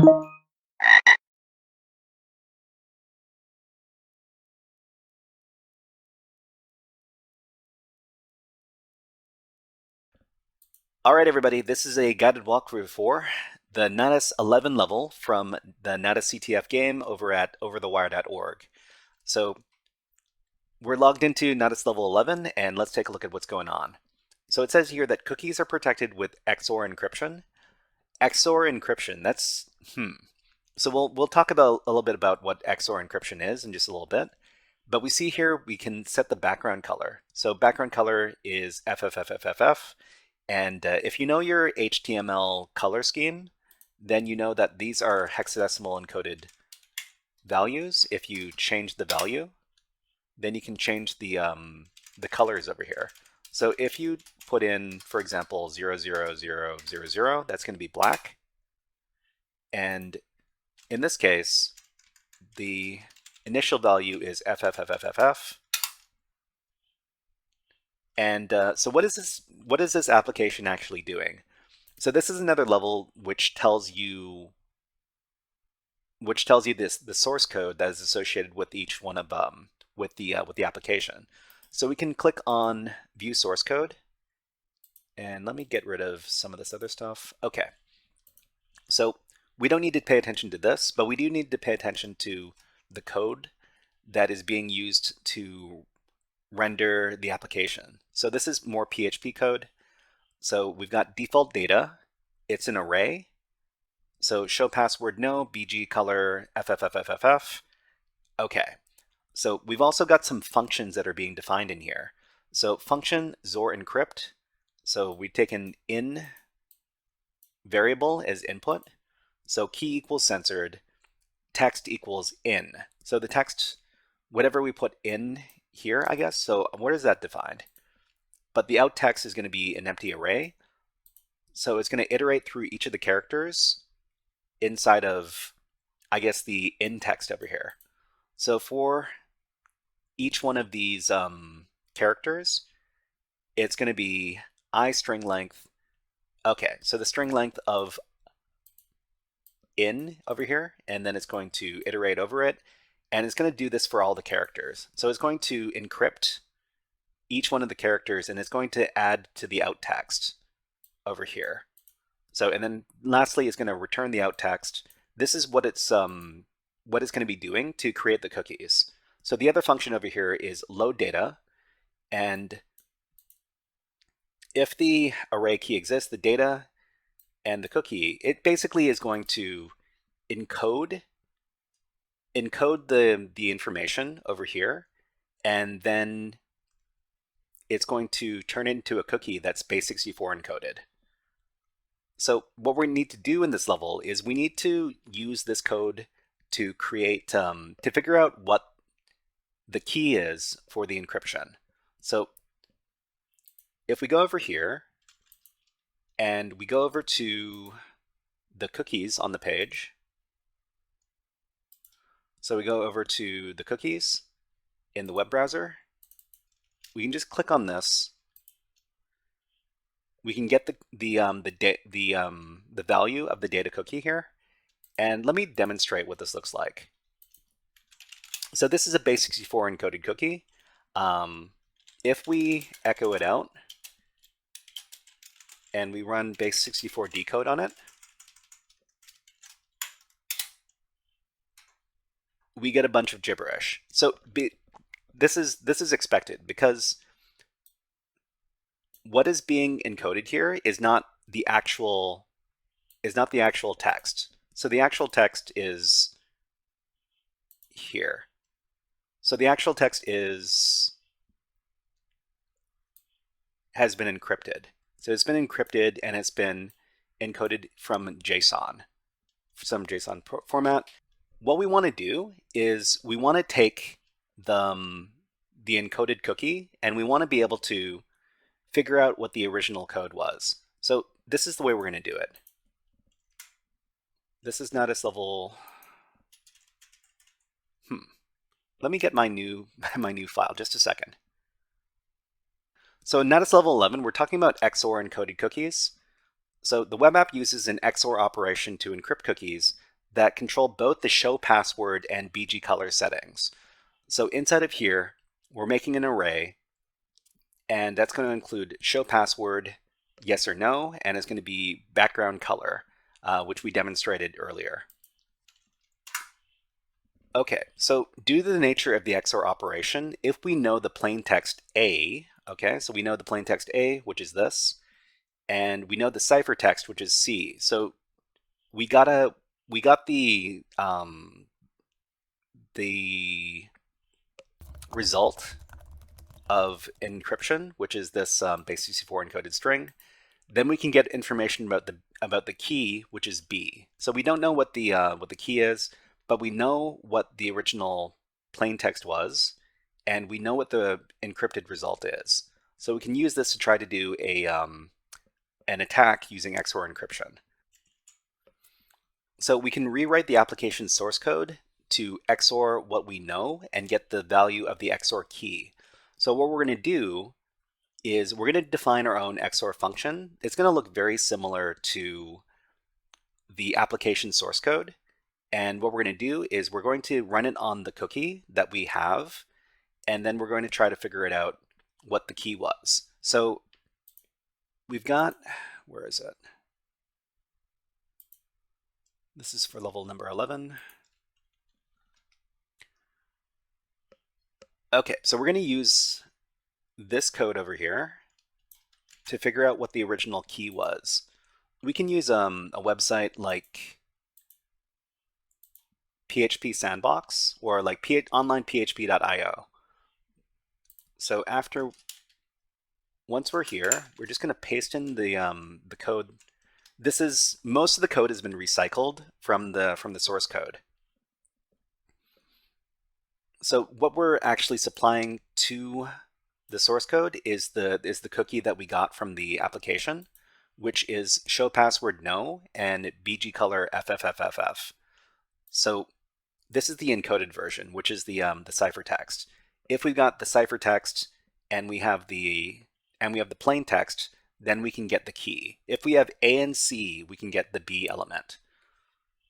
All right, everybody, this is a guided walkthrough for the Natas 11 level from the Natas CTF game over at overthewire.org. So we're logged into Natas level 11, and let's take a look at what's going on. So it says here that cookies are protected with XOR encryption. XOR encryption, that's, So we'll talk about a little bit about what XOR encryption is in just a little bit. But we see here we can set the background color. So background color is FFFFFF. And if you know your HTML color scheme, then you know that these are hexadecimal encoded values. If you change the value, then you can change the colors over here. So if you put in, for example, 00000, that's going to be black. And in this case, the initial value is FFFFFF. And so what is this application actually doing? So this is another level which tells you the source code that is associated with each one of with the application. So we can click on view source code, and let me get rid of some of this other stuff. Okay, so we don't need to pay attention to this, but we do need to pay attention to the code that is being used to render the application. So this is more PHP code. So we've got default data. It's an array. So show password no, BG color, FFFFFF. Okay. So we've also got some functions that are being defined in here. So function XOR encrypt. So we take an in variable as input. So key equals censored, text equals in. So the text, whatever we put in here, I guess. So where is that defined? But the out text is going to be an empty array. So it's going to iterate through each of the characters inside of, I guess, the in text over here. So for each one of these characters, it's going to be I string length. Okay, so the string length of in over here, and then it's going to iterate over it, and it's going to do this for all the characters. So it's going to encrypt each one of the characters, and it's going to add to the out text over here. So, and then lastly, it's going to return the out text. This is what it's going to be doing to create the cookies. So the other function over here is load data, and if the array key exists, the data and the cookie, it basically is going to encode the information over here, and then it's going to turn into a cookie that's base64 encoded. So what we need to do in this level is we need to use this code to create, to figure out what the key is for the encryption. So if we go over here and we go over to the cookies on the page, so we go over to the cookies in the web browser, we can just click on this. We can get the value of the data cookie here, and let me demonstrate what this looks like. So this is a base64 encoded cookie. If we echo it out and we run base64 decode on it, we get a bunch of gibberish. So this is expected, because what is being encoded here is not the actual text. So the actual text is here. So the actual text has been encrypted. So it's been encrypted and it's been encoded from JSON, some JSON format. What we want to do is we want to take the encoded cookie, and we want to be able to figure out what the original code was. So this is the way we're going to do it. This is Natas level. Let me get my new file, just a second. So in Natas level 11, we're talking about XOR encoded cookies. So the web app uses an XOR operation to encrypt cookies that control both the show password and BG color settings. So inside of here, we're making an array, and that's going to include show password, yes or no, and it's going to be background color, which we demonstrated earlier. Okay, so due to the nature of the XOR operation, if we know the plain text A, okay, so we know the plain text A, which is this, and we know the ciphertext, which is C. So we got the result of encryption, which is this base64 encoded string. Then we can get information about the key, which is B. So we don't know what the key is, but we know what the original plain text was, and we know what the encrypted result is. So we can use this to try to do an attack using XOR encryption. So we can rewrite the application source code to XOR what we know and get the value of the XOR key. So what we're going to do is we're going to define our own XOR function. It's going to look very similar to the application source code. And what we're going to do is we're going to run it on the cookie that we have, and then we're going to try to figure it out what the key was. So we've got, where is it? This is for level number 11. Okay, so we're going to use this code over here to figure out what the original key was. We can use a website like PHP Sandbox or like onlinephp.io. So once we're here, we're just going to paste in the code. Most of the code has been recycled from the source code. So what we're actually supplying to the source code is the cookie that we got from the application, which is show password no and BG color FFFFF. So this is the encoded version, which is the ciphertext. If we've got the ciphertext and we have the plain text, then we can get the key. If we have A and C, we can get the B element.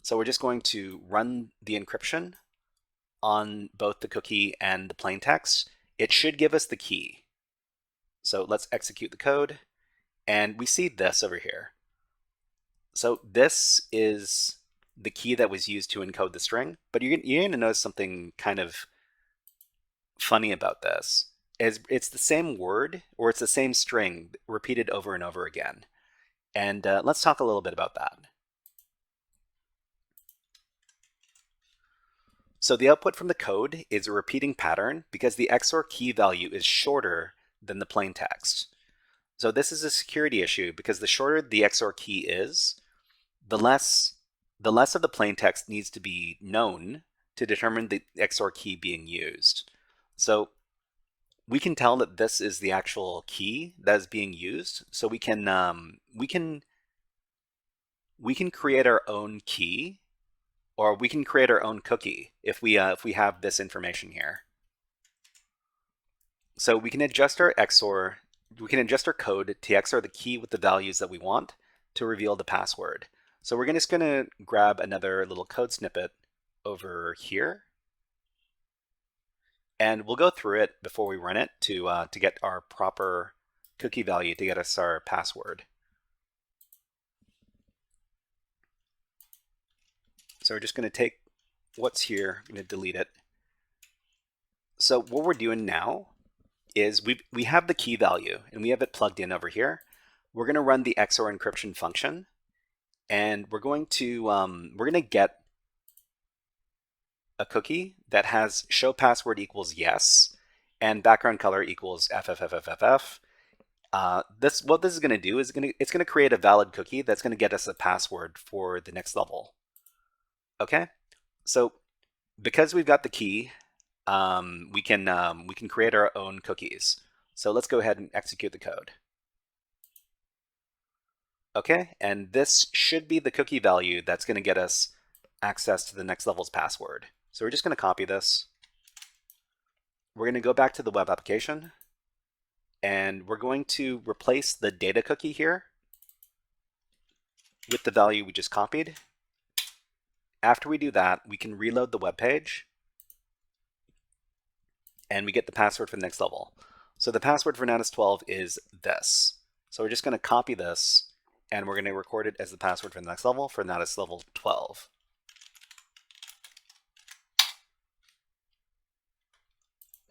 So we're just going to run the encryption on both the cookie and the plain text. It should give us the key. So let's execute the code, and we see this over here. So this is the key that was used to encode the string, but you're going to notice something kind of funny about this. It's the same word, or it's the same string repeated over and over again. And let's talk a little bit about that. So the output from the code is a repeating pattern because the XOR key value is shorter than the plain text. So this is a security issue because the shorter the XOR key is, the less of the plain text needs to be known to determine the XOR key being used. So we can tell that this is the actual key that is being used. So we can create our own key, or we can create our own cookie if we have this information here. So we can adjust our XOR. We can adjust our code to XOR the key with the values that we want to reveal the password. So we're just going to grab another little code snippet over here, and we'll go through it before we run it to get our proper cookie value to get us our password. So we're just going to take what's here, I'm going to delete it. So what we're doing now is we have the key value and we have it plugged in over here. We're going to run the XOR encryption function, and we're going to get a cookie that has show password equals yes and background color equals FFFFFF. What this is going to do is it's going to create a valid cookie that's going to get us a password for the next level. Okay, so because we've got the key, we can create our own cookies. So let's go ahead and execute the code. Okay, and this should be the cookie value that's going to get us access to the next level's password. So we're just going to copy this. We're going to go back to the web application, and we're going to replace the data cookie here with the value we just copied. After we do that, we can reload the web page, and we get the password for the next level. So the password for Natas 12 is this. So we're just going to copy this, and we're going to record it as the password for the next level, for Natas level 12.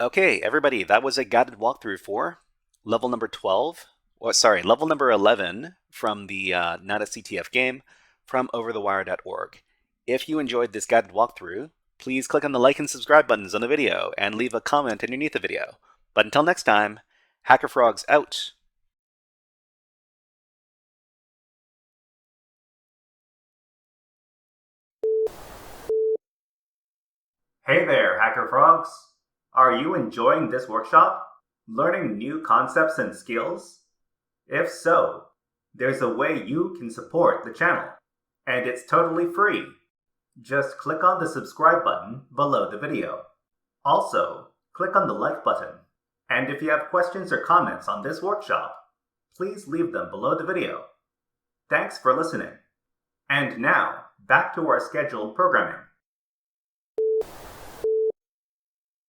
Okay, everybody, that was a guided walkthrough for level number 12. Level number 11 from the Natas CTF game from Overthewire.org. If you enjoyed this guided walkthrough, please click on the like and subscribe buttons on the video and leave a comment underneath the video. But until next time, HackerFrogs out! Hey there, HackerFrogs! Are you enjoying this workshop? Learning new concepts and skills? If so, there's a way you can support the channel, and it's totally free. Just click on the subscribe button below the video. Also, click on the like button. And if you have questions or comments on this workshop, please leave them below the video. Thanks for listening. And now, back to our scheduled programming.